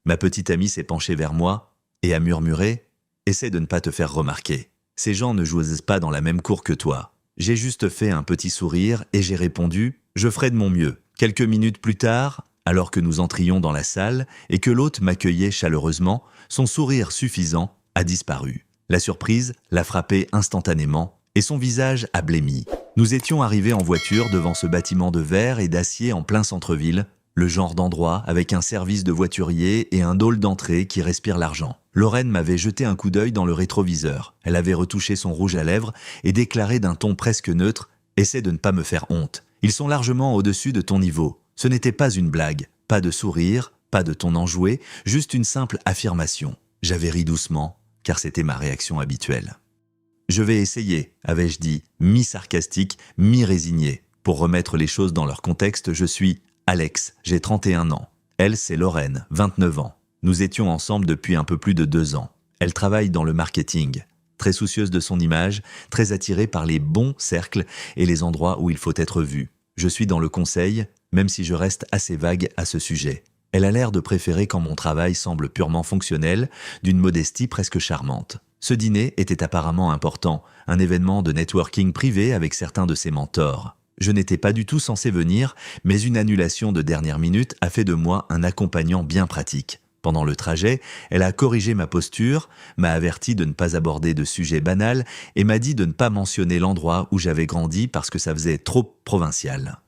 Ma petite amie s'est penchée vers moi et a murmuré « Essaie de ne pas te faire remarquer. Ces gens ne jouent pas dans la même cour que toi. » J'ai juste fait un petit sourire et j'ai répondu « Je ferai de mon mieux. » Quelques minutes plus tard, alors que nous entrions dans la salle et que l'hôte m'accueillait chaleureusement, son sourire suffisant a disparu. La surprise l'a frappé instantanément et son visage a blêmi. Nous étions arrivés en voiture devant ce bâtiment de verre et d'acier en plein centre-ville, le genre d'endroit avec un service de voiturier et un hall d'entrée qui respire l'argent. Lorraine m'avait jeté un coup d'œil dans le rétroviseur. Elle avait retouché son rouge à lèvres et déclaré d'un ton presque neutre « Essaie de ne pas me faire honte. Ils sont largement au-dessus de ton niveau. Ce n'était pas une blague, pas de sourire, pas de ton enjoué, juste une simple affirmation. » J'avais ri doucement, car c'était ma réaction habituelle. « Je vais essayer », avais-je dit, mi-sarcastique, mi-résigné. Pour remettre les choses dans leur contexte, je suis Alex, j'ai 31 ans. Elle, c'est Lorraine, 29 ans. Nous étions ensemble depuis un peu plus de 2 ans. Elle travaille dans le marketing. Très soucieuse de son image, très attirée par les bons cercles et les endroits où il faut être vu. Je suis dans le conseil, même si je reste assez vague à ce sujet. Elle a l'air de préférer quand mon travail semble purement fonctionnel, d'une modestie presque charmante. Ce dîner était apparemment important, un événement de networking privé avec certains de ses mentors. Je n'étais pas du tout censé venir, mais une annulation de dernière minute a fait de moi un accompagnant bien pratique. Pendant le trajet, elle a corrigé ma posture, m'a averti de ne pas aborder de sujet banal et m'a dit de ne pas mentionner l'endroit où j'avais grandi parce que ça faisait trop provincial.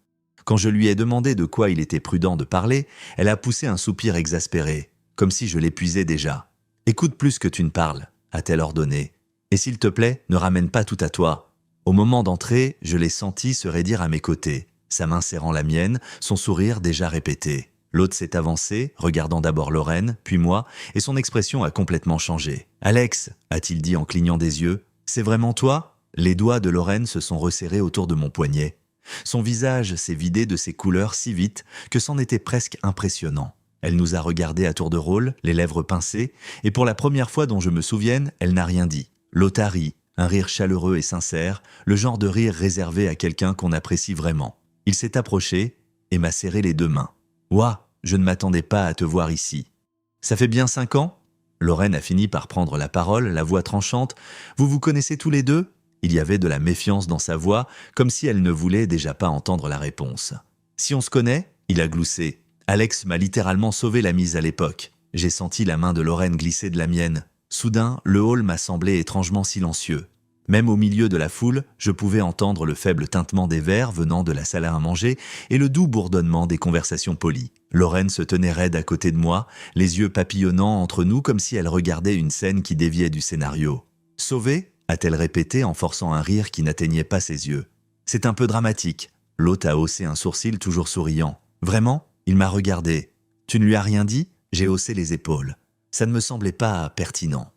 Quand je lui ai demandé de quoi il était prudent de parler, elle a poussé un soupir exaspéré, comme si je l'épuisais déjà. « Écoute plus que tu ne parles », a-t-elle ordonné. « Et s'il te plaît, ne ramène pas tout à toi. » Au moment d'entrer, je l'ai senti se raidir à mes côtés, sa main serrant la mienne, son sourire déjà répété. L'hôte s'est avancé, regardant d'abord Lorraine, puis moi, et son expression a complètement changé. « Alex » a-t-il dit en clignant des yeux, « c'est vraiment toi ?» Les doigts de Lorraine se sont resserrés autour de mon poignet. Son visage s'est vidé de ses couleurs si vite que c'en était presque impressionnant. Elle nous a regardés à tour de rôle, les lèvres pincées, et pour la première fois dont je me souvienne, elle n'a rien dit. L'hôte a ri, un rire chaleureux et sincère, le genre de rire réservé à quelqu'un qu'on apprécie vraiment. Il s'est approché et m'a serré les 2 mains. « Ouah, je ne m'attendais pas à te voir ici. »« Ça fait bien 5 ans ?» Lorraine a fini par prendre la parole, la voix tranchante. « Vous vous connaissez tous les deux ?» Il y avait de la méfiance dans sa voix, comme si elle ne voulait déjà pas entendre la réponse. « Si on se connaît ?» Il a gloussé. « Alex m'a littéralement sauvé la mise à l'époque. » J'ai senti la main de Lorraine glisser de la mienne. Soudain, le hall m'a semblé étrangement silencieux. Même au milieu de la foule, je pouvais entendre le faible tintement des verres venant de la salle à manger et le doux bourdonnement des conversations polies. Lorraine se tenait raide à côté de moi, les yeux papillonnants entre nous comme si elle regardait une scène qui déviait du scénario. « Sauvé ?» a-t-elle répété en forçant un rire qui n'atteignait pas ses yeux. « C'est un peu dramatique. » L'hôte a haussé un sourcil toujours souriant. « Vraiment ?» Il m'a regardé. « Tu ne lui as rien dit ?» J'ai haussé les épaules. Ça ne me semblait pas pertinent.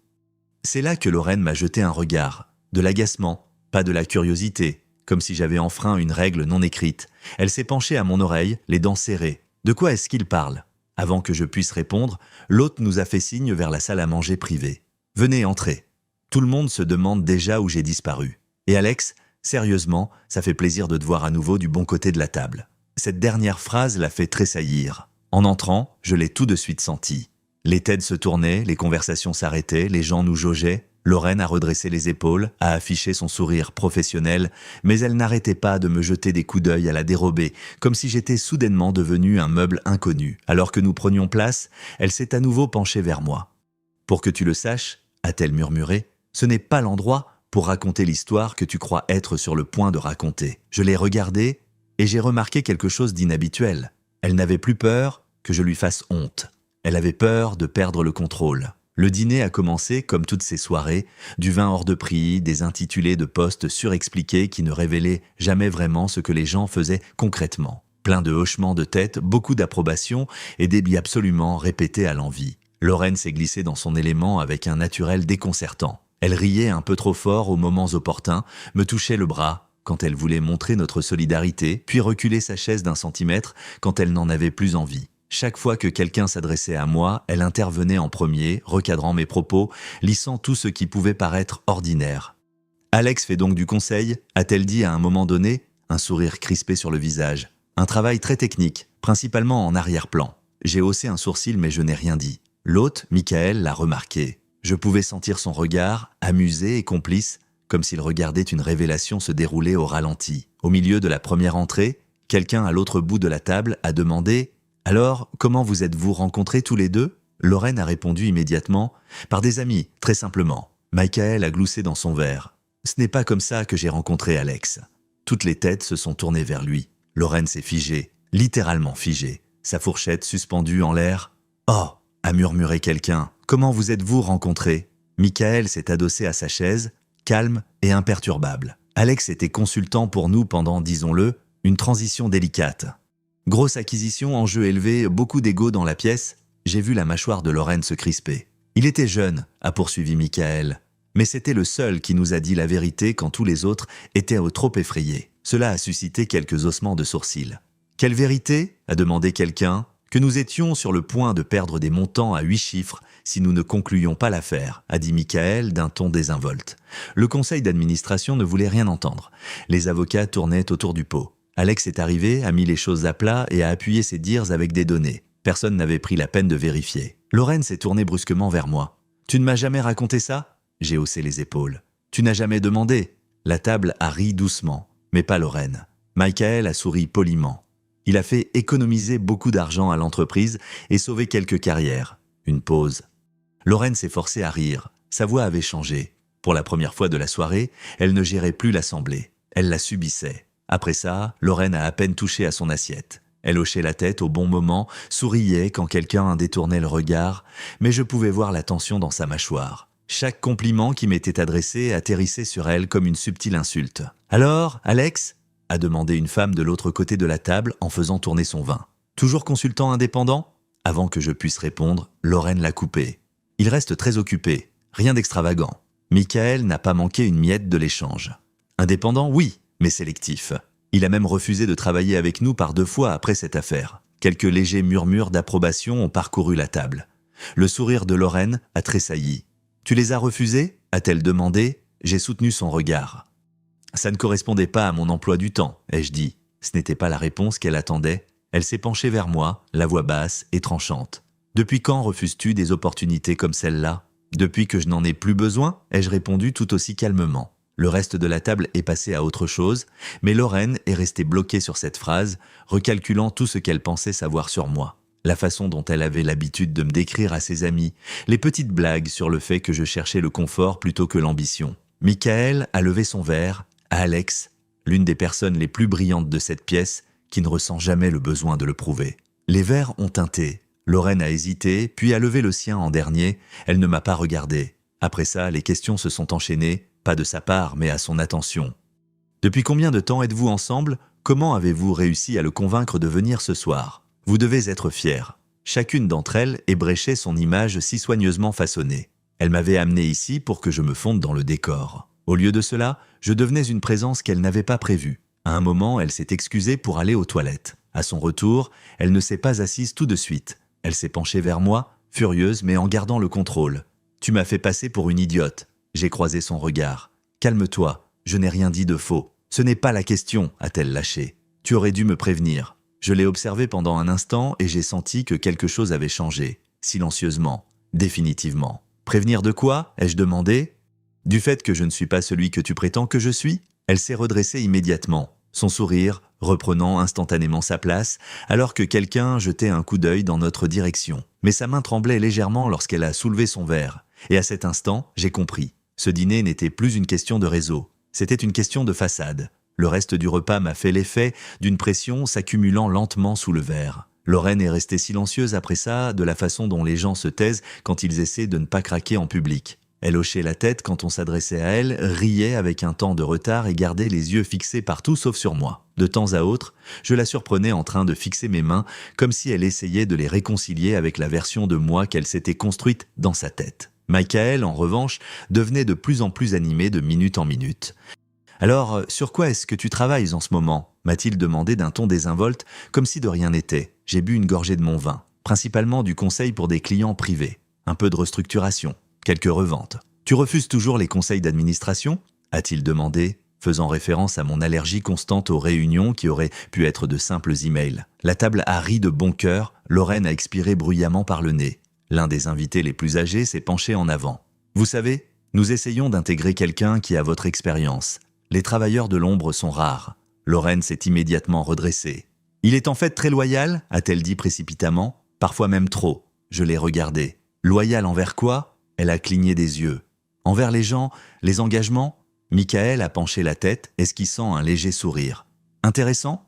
C'est là que Lorraine m'a jeté un regard. De l'agacement, pas de la curiosité, comme si j'avais enfreint une règle non écrite. Elle s'est penchée à mon oreille, les dents serrées. De quoi est-ce qu'il parle ? Avant que je puisse répondre, l'hôte nous a fait signe vers la salle à manger privée. « Venez, entrez. » Tout le monde se demande déjà où j'ai disparu. Et Alex, sérieusement, ça fait plaisir de te voir à nouveau du bon côté de la table. Cette dernière phrase l'a fait tressaillir. En entrant, je l'ai tout de suite senti. Les têtes se tournaient, les conversations s'arrêtaient, les gens nous jaugeaient. Lorraine a redressé les épaules, a affiché son sourire professionnel, mais elle n'arrêtait pas de me jeter des coups d'œil à la dérobée, comme si j'étais soudainement devenu un meuble inconnu. Alors que nous prenions place, elle s'est à nouveau penchée vers moi. « Pour que tu le saches, » a-t-elle murmuré, « ce n'est pas l'endroit pour raconter l'histoire que tu crois être sur le point de raconter. » Je l'ai regardée et j'ai remarqué quelque chose d'inhabituel. Elle n'avait plus peur que je lui fasse honte. Elle avait peur de perdre le contrôle. Le dîner a commencé, comme toutes ces soirées, du vin hors de prix, des intitulés de postes surexpliqués qui ne révélaient jamais vraiment ce que les gens faisaient concrètement. Plein de hochements de tête, beaucoup d'approbation et des billes absolument répétés à l'envi. Lorraine s'est glissée dans son élément avec un naturel déconcertant. Elle riait un peu trop fort aux moments opportuns, me touchait le bras quand elle voulait montrer notre solidarité, puis reculer sa chaise d'1 centimètre quand elle n'en avait plus envie. Chaque fois que quelqu'un s'adressait à moi, elle intervenait en premier, recadrant mes propos, lissant tout ce qui pouvait paraître ordinaire. « Alex fait donc du conseil ?» a-t-elle dit à un moment donné, un sourire crispé sur le visage. « Un travail très technique, principalement en arrière-plan. » J'ai haussé un sourcil mais je n'ai rien dit. L'hôte, Michael, l'a remarqué. Je pouvais sentir son regard, amusé et complice, comme s'il regardait une révélation se dérouler au ralenti. Au milieu de la première entrée, quelqu'un à l'autre bout de la table a demandé « Alors, comment vous êtes-vous rencontrés tous les deux ?» Lorraine a répondu immédiatement « Par des amis, très simplement. » Michael a gloussé dans son verre. « Ce n'est pas comme ça que j'ai rencontré Alex. » Toutes les têtes se sont tournées vers lui. Lorraine s'est figée, littéralement figée, sa fourchette suspendue en l'air. « Oh !» a murmuré quelqu'un. « Comment vous êtes-vous rencontrés ?» Michael s'est adossé à sa chaise, calme et imperturbable. Alex était consultant pour nous pendant, disons-le, une transition délicate. Grosse acquisition, enjeu élevé, beaucoup d'ego dans la pièce. J'ai vu la mâchoire de Lorraine se crisper. Il était jeune, a poursuivi Michael. Mais c'était le seul qui nous a dit la vérité quand tous les autres étaient trop effrayés. Cela a suscité quelques haussements de sourcils. « Quelle vérité ?» a demandé quelqu'un. « Que nous étions sur le point de perdre des montants à 8 chiffres si nous ne concluions pas l'affaire », a dit Michael d'un ton désinvolte. Le conseil d'administration ne voulait rien entendre. Les avocats tournaient autour du pot. Alex est arrivé, a mis les choses à plat et a appuyé ses dires avec des données. Personne n'avait pris la peine de vérifier. Lorraine s'est tournée brusquement vers moi. « Tu ne m'as jamais raconté ça ?» J'ai haussé les épaules. « Tu n'as jamais demandé ?» La table a ri doucement, mais pas Lorraine. Michael a souri poliment. Il a fait économiser beaucoup d'argent à l'entreprise et sauver quelques carrières. Une pause. Lorraine s'est forcée à rire. Sa voix avait changé. Pour la première fois de la soirée, elle ne gérait plus l'assemblée. Elle la subissait. Après ça, Lorraine a à peine touché à son assiette. Elle hochait la tête au bon moment, souriait quand quelqu'un détournait le regard, mais je pouvais voir la tension dans sa mâchoire. Chaque compliment qui m'était adressé atterrissait sur elle comme une subtile insulte. « Alors, Alex ?» a demandé une femme de l'autre côté de la table en faisant tourner son vin. « Toujours consultant indépendant ?» Avant que je puisse répondre, Lorraine l'a coupé. « Il reste très occupé, rien d'extravagant. » Michael n'a pas manqué une miette de l'échange. « Indépendant, oui, mais sélectif. Il a même refusé de travailler avec nous par 2 fois après cette affaire. » Quelques légers murmures d'approbation ont parcouru la table. Le sourire de Lorraine a tressailli. « Tu les as refusés ?» a-t-elle demandé. J'ai soutenu son regard. « Ça ne correspondait pas à mon emploi du temps, ai-je dit. » Ce n'était pas la réponse qu'elle attendait. Elle s'est penchée vers moi, la voix basse et tranchante. « Depuis quand refuses-tu des opportunités comme celle-là ?»« Depuis que je n'en ai plus besoin ?» ai-je répondu tout aussi calmement. Le reste de la table est passé à autre chose, mais Lorraine est restée bloquée sur cette phrase, recalculant tout ce qu'elle pensait savoir sur moi. La façon dont elle avait l'habitude de me décrire à ses amis, les petites blagues sur le fait que je cherchais le confort plutôt que l'ambition. Michael a levé son verre à Alex, l'une des personnes les plus brillantes de cette pièce, qui ne ressent jamais le besoin de le prouver. Les verres ont teinté. Lorraine a hésité, puis a levé le sien en dernier. Elle ne m'a pas regardé. Après ça, les questions se sont enchaînées, pas de sa part, mais à son attention. « Depuis combien de temps êtes-vous ensemble ? Comment avez-vous réussi à le convaincre de venir ce soir ? Vous devez être fiers. » Chacune d'entre elles ébréchait son image si soigneusement façonnée. Elle m'avait amené ici pour que je me fonde dans le décor. Au lieu de cela, je devenais une présence qu'elle n'avait pas prévue. À un moment, elle s'est excusée pour aller aux toilettes. À son retour, elle ne s'est pas assise tout de suite. Elle s'est penchée vers moi, furieuse mais en gardant le contrôle. « Tu m'as fait passer pour une idiote. » J'ai croisé son regard. « Calme-toi, je n'ai rien dit de faux. Ce n'est pas la question, a-t-elle lâché. Tu aurais dû me prévenir. » Je l'ai observé pendant un instant et j'ai senti que quelque chose avait changé. Silencieusement, définitivement. « Prévenir de quoi ?» ai-je demandé. « Du fait que je ne suis pas celui que tu prétends que je suis ?» Elle s'est redressée immédiatement, son sourire reprenant instantanément sa place, alors que quelqu'un jetait un coup d'œil dans notre direction. Mais sa main tremblait légèrement lorsqu'elle a soulevé son verre. Et à cet instant, j'ai compris. Ce dîner n'était plus une question de réseau. C'était une question de façade. Le reste du repas m'a fait l'effet d'une pression s'accumulant lentement sous le verre. Lorraine est restée silencieuse après ça, de la façon dont les gens se taisent quand ils essaient de ne pas craquer en public. Elle hochait la tête quand on s'adressait à elle, riait avec un temps de retard et gardait les yeux fixés partout sauf sur moi. De temps à autre, je la surprenais en train de fixer mes mains, comme si elle essayait de les réconcilier avec la version de moi qu'elle s'était construite dans sa tête. Michael, en revanche, devenait de plus en plus animé de minute en minute. « Alors, sur quoi est-ce que tu travailles en ce moment ?» m'a-t-il demandé d'un ton désinvolte, comme si de rien n'était. J'ai bu une gorgée de mon vin, principalement du conseil pour des clients privés. Un peu de restructuration, quelques reventes. « Tu refuses toujours les conseils d'administration ?» a-t-il demandé, faisant référence à mon allergie constante aux réunions qui auraient pu être de simples emails. La table a ri de bon cœur, Lorraine a expiré bruyamment par le nez. L'un des invités les plus âgés s'est penché en avant. Vous savez, nous essayons d'intégrer quelqu'un qui a votre expérience. Les travailleurs de l'ombre sont rares. Lorraine s'est immédiatement redressée. Il est en fait très loyal, a-t-elle dit précipitamment, parfois même trop. Je l'ai regardée. Loyal envers quoi? Elle a cligné des yeux. Envers les gens, les engagements? Michael a penché la tête, esquissant un léger sourire. Intéressant?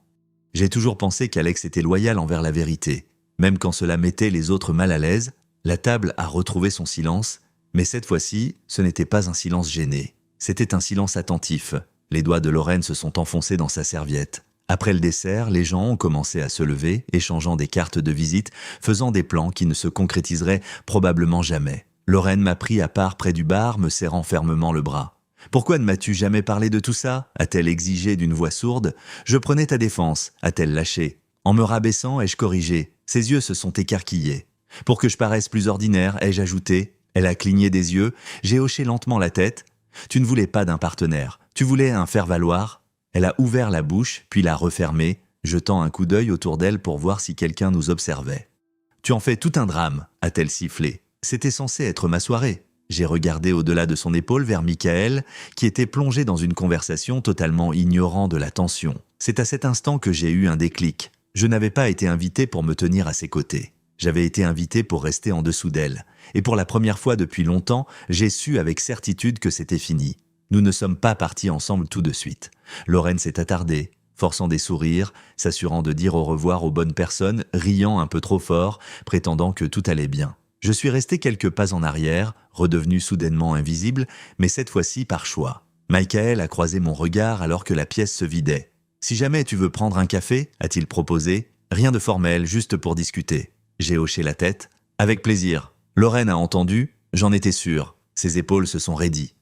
J'ai toujours pensé qu'Alex était loyal envers la vérité. Même quand cela mettait les autres mal à l'aise, la table a retrouvé son silence, mais cette fois-ci, ce n'était pas un silence gêné. C'était un silence attentif. Les doigts de Lorraine se sont enfoncés dans sa serviette. Après le dessert, les gens ont commencé à se lever, échangeant des cartes de visite, faisant des plans qui ne se concrétiseraient probablement jamais. Lorraine m'a pris à part près du bar, me serrant fermement le bras. « Pourquoi ne m'as-tu jamais parlé de tout ça » a-t-elle exigé d'une voix sourde. « Je prenais ta défense » a-t-elle lâché. En me rabaissant, ai-je corrigé. Ses yeux se sont écarquillés. « Pour que je paraisse plus ordinaire » ai-je ajouté. Elle a cligné des yeux. J'ai hoché lentement la tête. « Tu ne voulais pas d'un partenaire. Tu voulais un faire-valoir » Elle a ouvert la bouche, puis l'a refermée, jetant un coup d'œil autour d'elle pour voir si quelqu'un nous observait. « Tu en fais tout un drame » a-t-elle sifflé. C'était censé être ma soirée. J'ai regardé au-delà de son épaule vers Michael, qui était plongé dans une conversation totalement ignorant de la tension. C'est à cet instant que j'ai eu un déclic. Je n'avais pas été invité pour me tenir à ses côtés. J'avais été invité pour rester en dessous d'elle. Et pour la première fois depuis longtemps, j'ai su avec certitude que c'était fini. Nous ne sommes pas partis ensemble tout de suite. Lorraine s'est attardée, forçant des sourires, s'assurant de dire au revoir aux bonnes personnes, riant un peu trop fort, prétendant que tout allait bien. Je suis resté quelques pas en arrière, redevenu soudainement invisible, mais cette fois-ci par choix. Michael a croisé mon regard alors que la pièce se vidait. « Si jamais tu veux prendre un café » a-t-il proposé. « Rien de formel, juste pour discuter. » J'ai hoché la tête. « Avec plaisir. » Lorraine a entendu, j'en étais sûr. Ses épaules se sont raidies.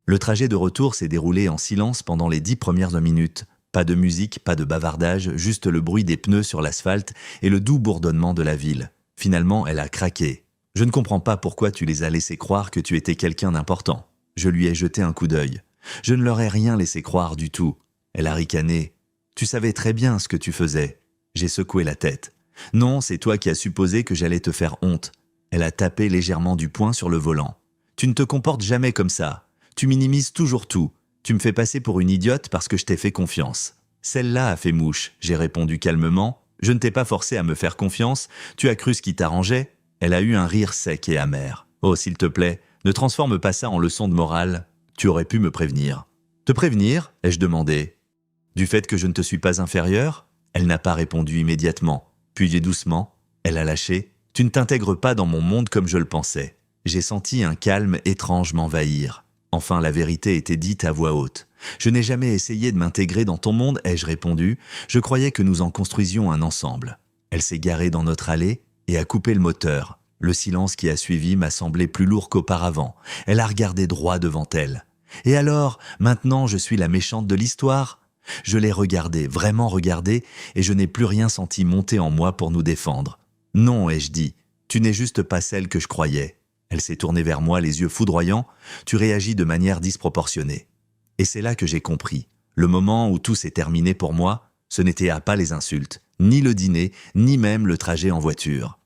Le trajet de retour s'est déroulé en silence pendant les 10 premières minutes. Pas de musique, pas de bavardage, juste le bruit des pneus sur l'asphalte et le doux bourdonnement de la ville. Finalement, elle a craqué. « Je ne comprends pas pourquoi tu les as laissés croire que tu étais quelqu'un d'important. » Je lui ai jeté un coup d'œil. « Je ne leur ai rien laissé croire du tout. » Elle a ricané. « Tu savais très bien ce que tu faisais. » J'ai secoué la tête. « Non, c'est toi qui as supposé que j'allais te faire honte. » Elle a tapé légèrement du poing sur le volant. « Tu ne te comportes jamais comme ça. Tu minimises toujours tout. Tu me fais passer pour une idiote parce que je t'ai fait confiance. » Celle-là a fait mouche, j'ai répondu calmement. « Je ne t'ai pas forcé à me faire confiance. Tu as cru ce qui t'arrangeait. » Elle a eu un rire sec et amer. « Oh, s'il te plaît, ne transforme pas ça en leçon de morale. Tu aurais pu me prévenir. »« Te prévenir ?» ai-je demandé. « Du fait que je ne te suis pas inférieur ?» Elle n'a pas répondu immédiatement. Puis doucement, elle a lâché. « Tu ne t'intègres pas dans mon monde comme je le pensais. » J'ai senti un calme étrange m'envahir. Enfin, la vérité était dite à voix haute. « Je n'ai jamais essayé de m'intégrer dans ton monde, ai-je répondu. Je croyais que nous en construisions un ensemble. » Elle s'est garée dans notre allée et a coupé le moteur. Le silence qui a suivi m'a semblé plus lourd qu'auparavant. Elle a regardé droit devant elle. « Et alors, maintenant je suis la méchante de l'histoire ?» Je l'ai regardée, vraiment regardée, et je n'ai plus rien senti monter en moi pour nous défendre. « Non, ai-je dit, tu n'es juste pas celle que je croyais. » Elle s'est tournée vers moi, les yeux foudroyants. « Tu réagis de manière disproportionnée. » Et c'est là que j'ai compris. Le moment où tout s'est terminé pour moi, ce n'était pas les insultes, ni le dîner, ni même le trajet en voiture.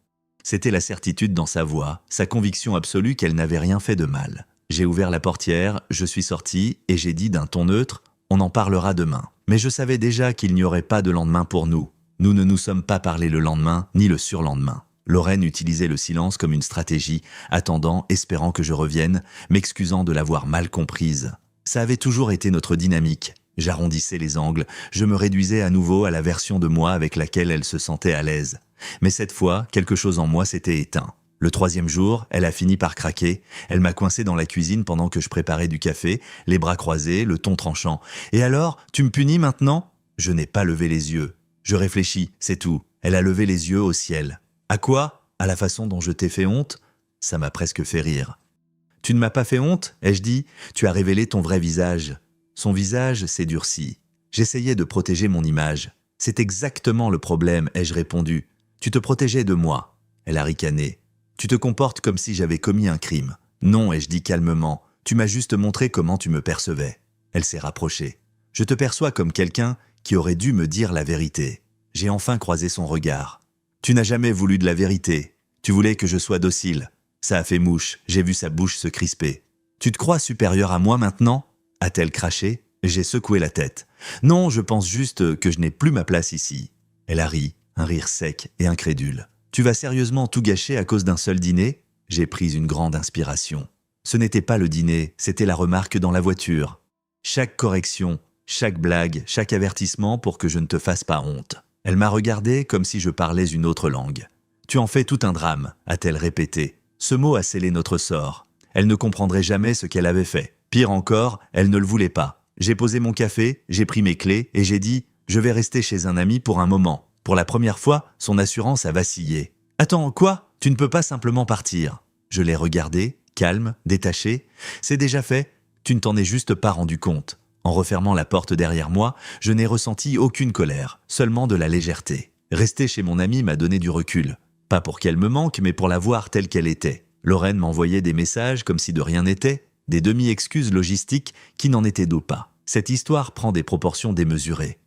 C'était la certitude dans sa voix, sa conviction absolue qu'elle n'avait rien fait de mal. J'ai ouvert la portière, je suis sorti et j'ai dit d'un ton neutre « On en parlera demain ». Mais je savais déjà qu'il n'y aurait pas de lendemain pour nous. Nous ne nous sommes pas parlé le lendemain, ni le surlendemain. Lorraine utilisait le silence comme une stratégie, attendant, espérant que je revienne, m'excusant de l'avoir mal comprise. Ça avait toujours été notre dynamique. J'arrondissais les angles, je me réduisais à nouveau à la version de moi avec laquelle elle se sentait à l'aise. Mais cette fois, quelque chose en moi s'était éteint. Le 3e jour, elle a fini par craquer. Elle m'a coincé dans la cuisine pendant que je préparais du café, les bras croisés, le ton tranchant. « Et alors, tu me punis maintenant ?» Je n'ai pas levé les yeux. Je réfléchis, c'est tout. Elle a levé les yeux au ciel. « À quoi ? À la façon dont je t'ai fait honte ?» Ça m'a presque fait rire. « Tu ne m'as pas fait honte ?» ai-je dit. « Tu as révélé ton vrai visage. » Son visage s'est durci. J'essayais de protéger mon image. « C'est exactement le problème, ai-je répondu. Tu te protégeais de moi. » Elle a ricané. « Tu te comportes comme si j'avais commis un crime. »« Non, ai-je dit calmement. Tu m'as juste montré comment tu me percevais. » Elle s'est rapprochée. « Je te perçois comme quelqu'un qui aurait dû me dire la vérité. » J'ai enfin croisé son regard. « Tu n'as jamais voulu de la vérité. Tu voulais que je sois docile. Ça a fait mouche, j'ai vu sa bouche se crisper. Tu te crois supérieur à moi maintenant ? A-t-elle craché ? J'ai secoué la tête. Non, je pense juste que je n'ai plus ma place ici. Elle a ri, un rire sec et incrédule. Tu vas sérieusement tout gâcher à cause d'un seul dîner ? J'ai pris une grande inspiration. Ce n'était pas le dîner, c'était la remarque dans la voiture. Chaque correction, chaque blague, chaque avertissement pour que je ne te fasse pas honte. Elle m'a regardé comme si je parlais une autre langue. Tu en fais tout un drame, a-t-elle répété. Ce mot a scellé notre sort. Elle ne comprendrait jamais ce qu'elle avait fait. Pire encore, elle ne le voulait pas. J'ai posé mon café, j'ai pris mes clés et j'ai dit « Je vais rester chez un ami pour un moment ». Pour la première fois, son assurance a vacillé. « Attends, quoi ? Tu ne peux pas simplement partir ?» Je l'ai regardé, calme, détaché. « C'est déjà fait, tu ne t'en es juste pas rendu compte. » En refermant la porte derrière moi, je n'ai ressenti aucune colère, seulement de la légèreté. Rester chez mon amie m'a donné du recul. Pas pour qu'elle me manque, mais pour la voir telle qu'elle était. Lorraine m'envoyait des messages comme si de rien n'était, des demi-excuses logistiques qui n'en étaient d'eau pas. Cette histoire prend des proportions démesurées.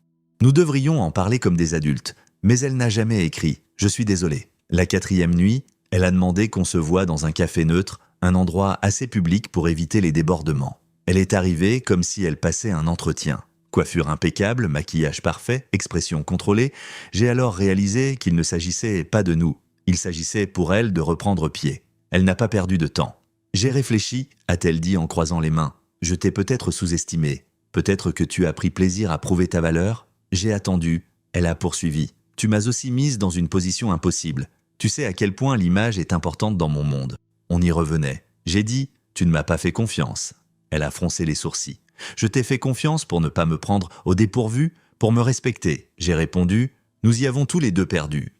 Nous devrions en parler comme des adultes, mais elle n'a jamais écrit « Je suis désolé ». La 4e nuit, elle a demandé qu'on se voie dans un café neutre, un endroit assez public pour éviter les débordements. Elle est arrivée comme si elle passait un entretien. Coiffure impeccable, maquillage parfait, expression contrôlée. J'ai alors réalisé qu'il ne s'agissait pas de nous. Il s'agissait pour elle de reprendre pied. Elle n'a pas perdu de temps. J'ai réfléchi, a-t-elle dit en croisant les mains. Je t'ai peut-être sous-estimé. Peut-être que tu as pris plaisir à prouver ta valeur. J'ai attendu. Elle a poursuivi. Tu m'as aussi mise dans une position impossible. Tu sais à quel point l'image est importante dans mon monde. On y revenait. J'ai dit, tu ne m'as pas fait confiance. Elle a froncé les sourcils. Je t'ai fait confiance pour ne pas me prendre au dépourvu, pour me respecter. J'ai répondu, nous y avons tous les deux perdu.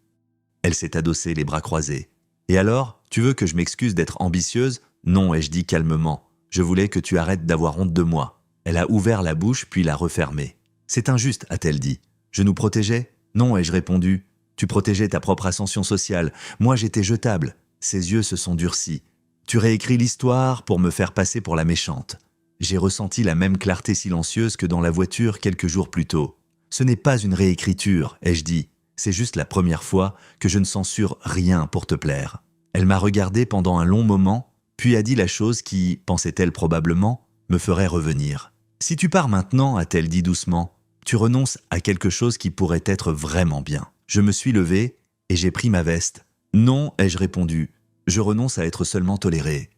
Elle s'est adossée, les bras croisés. Et alors, tu veux que je m'excuse d'être ambitieuse ? Non, ai-je dit calmement. Je voulais que tu arrêtes d'avoir honte de moi. Elle a ouvert la bouche puis l'a refermée. C'est injuste, a-t-elle dit. Je nous protégeais ? Non, ai-je répondu. Tu protégeais ta propre ascension sociale. Moi, j'étais jetable. Ses yeux se sont durcis. Tu réécris l'histoire pour me faire passer pour la méchante. J'ai ressenti la même clarté silencieuse que dans la voiture quelques jours plus tôt. Ce n'est pas une réécriture, ai-je dit. C'est juste la première fois que je ne censure rien pour te plaire. Elle m'a regardé pendant un long moment, puis a dit la chose qui, pensait-elle probablement, me ferait revenir. Si tu pars maintenant, a-t-elle dit doucement, tu renonces à quelque chose qui pourrait être vraiment bien. Je me suis levé et j'ai pris ma veste. Non, ai-je répondu. Je renonce à être seulement toléré.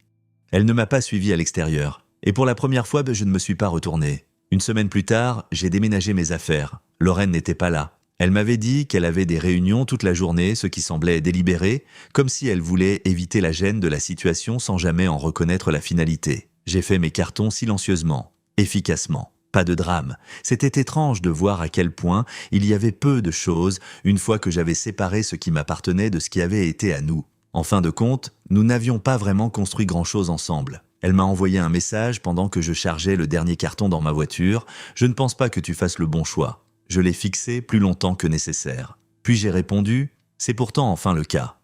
Elle ne m'a pas suivi à l'extérieur. Et pour la première fois, je ne me suis pas retourné. Une semaine plus tard, j'ai déménagé mes affaires. Lorraine n'était pas là. Elle m'avait dit qu'elle avait des réunions toute la journée, ce qui semblait délibéré, comme si elle voulait éviter la gêne de la situation sans jamais en reconnaître la finalité. J'ai fait mes cartons silencieusement, efficacement. Pas de drame. C'était étrange de voir à quel point il y avait peu de choses une fois que j'avais séparé ce qui m'appartenait de ce qui avait été à nous. En fin de compte, nous n'avions pas vraiment construit grand-chose ensemble. Elle m'a envoyé un message pendant que je chargeais le dernier carton dans ma voiture. « Je ne pense pas que tu fasses le bon choix. » Je l'ai fixé plus longtemps que nécessaire. Puis j'ai répondu « C'est pourtant enfin le cas. »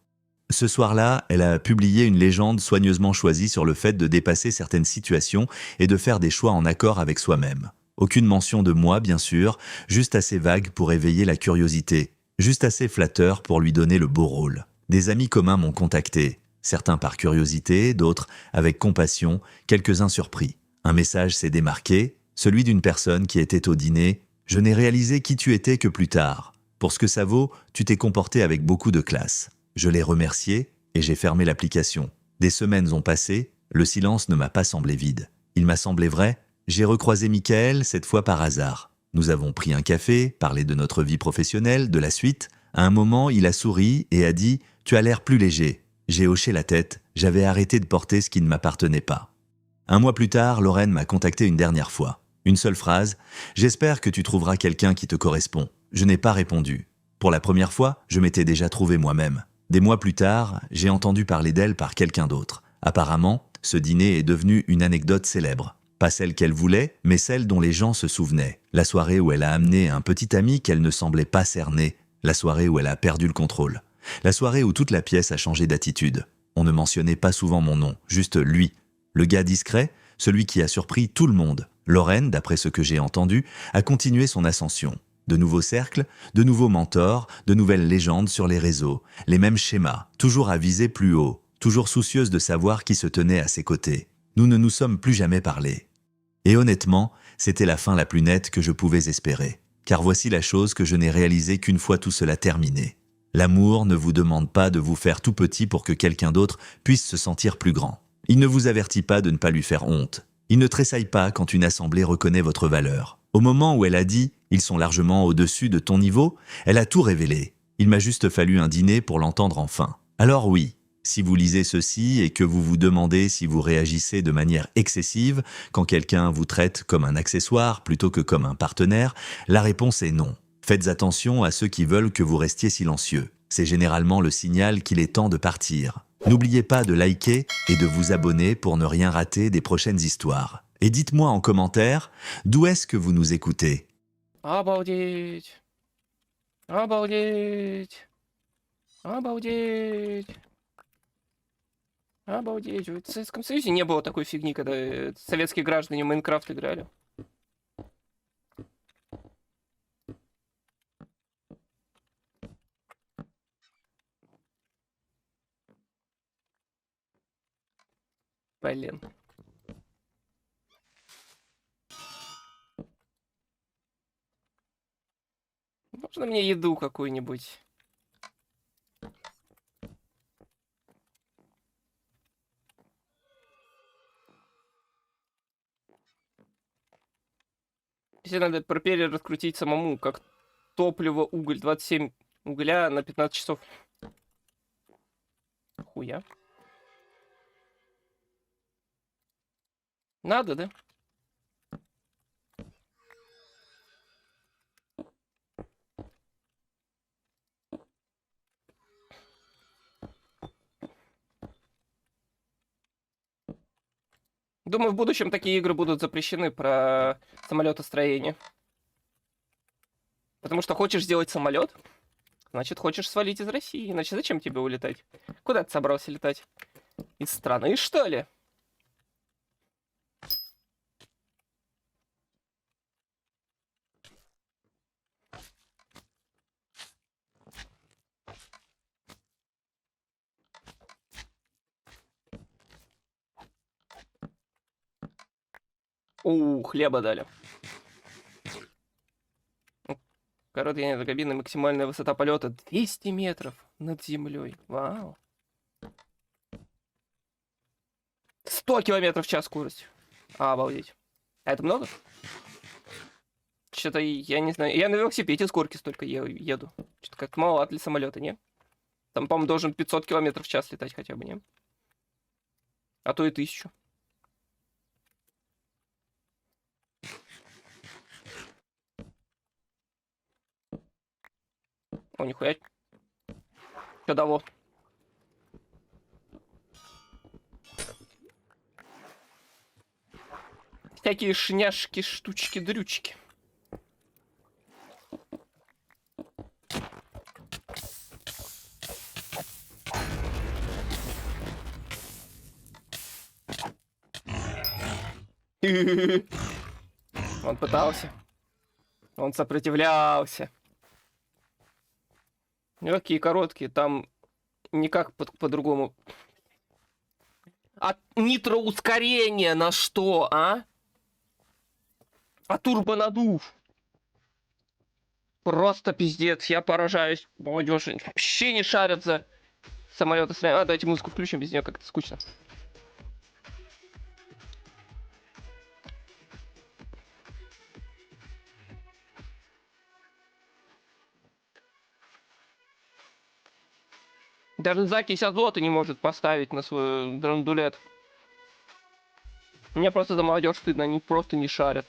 Ce soir-là, elle a publié une légende soigneusement choisie sur le fait de dépasser certaines situations et de faire des choix en accord avec soi-même. Aucune mention de moi, bien sûr, juste assez vague pour éveiller la curiosité, juste assez flatteur pour lui donner le beau rôle. Des amis communs m'ont contacté. Certains par curiosité, d'autres avec compassion, quelques-uns surpris. Un message s'est démarqué, celui d'une personne qui était au dîner. Je n'ai réalisé qui tu étais que plus tard. Pour ce que ça vaut, tu t'es comporté avec beaucoup de classe. Je l'ai remercié et j'ai fermé l'application. Des semaines ont passé, le silence ne m'a pas semblé vide. Il m'a semblé vrai, j'ai recroisé Michael, cette fois par hasard. Nous avons pris un café, parlé de notre vie professionnelle, de la suite. À un moment, il a souri et a dit « Tu as l'air plus léger ». J'ai hoché la tête, j'avais arrêté de porter ce qui ne m'appartenait pas. Un mois plus tard, Lorraine m'a contacté une dernière fois. Une seule phrase, « J'espère que tu trouveras quelqu'un qui te correspond ». Je n'ai pas répondu. Pour la première fois, je m'étais déjà trouvé moi-même. Des mois plus tard, j'ai entendu parler d'elle par quelqu'un d'autre. Apparemment, ce dîner est devenu une anecdote célèbre. Pas celle qu'elle voulait, mais celle dont les gens se souvenaient. La soirée où elle a amené un petit ami qu'elle ne semblait pas cerner. La soirée où elle a perdu le contrôle. La soirée où toute la pièce a changé d'attitude. On ne mentionnait pas souvent mon nom, juste lui. Le gars discret, celui qui a surpris tout le monde. Lorraine, d'après ce que j'ai entendu, a continué son ascension. De nouveaux cercles, de nouveaux mentors, de nouvelles légendes sur les réseaux, les mêmes schémas, toujours à viser plus haut, toujours soucieuse de savoir qui se tenait à ses côtés. Nous ne nous sommes plus jamais parlé. Et honnêtement, c'était la fin la plus nette que je pouvais espérer. Car voici la chose que je n'ai réalisée qu'une fois tout cela terminé. L'amour ne vous demande pas de vous faire tout petit pour que quelqu'un d'autre puisse se sentir plus grand. Il ne vous avertit pas de ne pas lui faire honte. Il ne tressaille pas quand une assemblée reconnaît votre valeur. Au moment où elle a dit « ils sont largement au-dessus de ton niveau », elle a tout révélé. Il m'a juste fallu un dîner pour l'entendre enfin. Alors oui, si vous lisez ceci et que vous vous demandez si vous réagissez de manière excessive quand quelqu'un vous traite comme un accessoire plutôt que comme un partenaire, la réponse est non. Faites attention à ceux qui veulent que vous restiez silencieux. C'est généralement le signal qu'il est temps de partir. N'oubliez pas de liker et de vous abonner pour ne rien rater des prochaines histoires. Et dites-moi en commentaire, d'où est-ce que vous nous écoutez? Обалдеть. Обалдеть. Обалдеть. Обалдеть. В Советском Союзе не было такой фигни, когда советские граждане в Майнкрафт играли. Блин. Можно мне еду какую-нибудь? Если надо пропеллер раскрутить самому, как топливо, уголь, 27 угля на 15 часов. Хуя. Надо, да? Думаю, в будущем такие игры будут запрещены про самолетостроение. Потому что хочешь сделать самолет, значит, хочешь свалить из России. Иначе зачем тебе улетать? Куда ты собрался летать? Из страны, что ли? Хлеба дали. Короткая кабина, максимальная высота полета 200 метров над землей. Вау. 100 километров в час скорость. Обалдеть. А это много? Что-то я не знаю. Я на велосипеде с горки столько еду. Что-то как мало для самолета, не? Там, по-моему, должен 500 километров в час летать хотя бы, не? А то и 1000. О, нихуя. Что дало? Всякие шняшки, штучки, дрючки. Он пытался. Он сопротивлялся. Легкие, короткие, там никак по-другому. А нитроускорение на что, а? А турбонадув? Просто пиздец, я поражаюсь. Молодежь вообще не шарят за самолеты. А, давайте музыку включим, без нее как-то скучно. Даже закись азота не может поставить на свой драндулет. Мне просто за молодежь стыдно, они просто не шарят.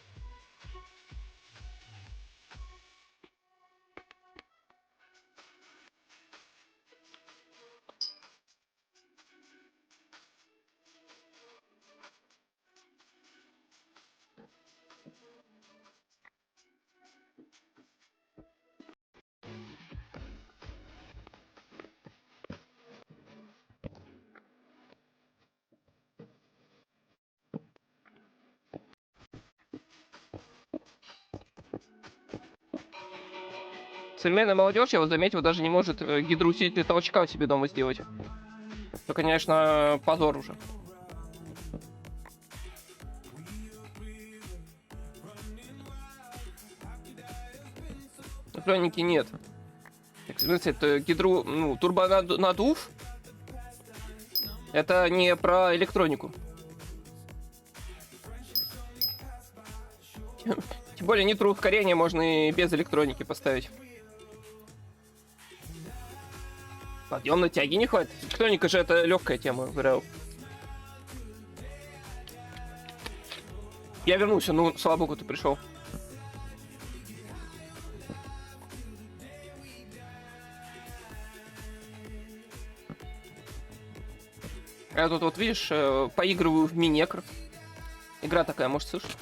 Современная молодежь, я вот заметил, даже не может гидроусилитель толчка у себе дома сделать. Это, конечно, позор уже. Электроники нет. Так, в смысле, это турбонадув. Это не про электронику. Тем более нитроускорение можно и без электроники поставить. Подъемной тяги не хватит. Электроника же это легкая тема, говорю. Я вернулся, ну, слава богу, ты пришел. Я тут вот, видишь, поигрываю в Минекр. Игра такая, может, слышишь?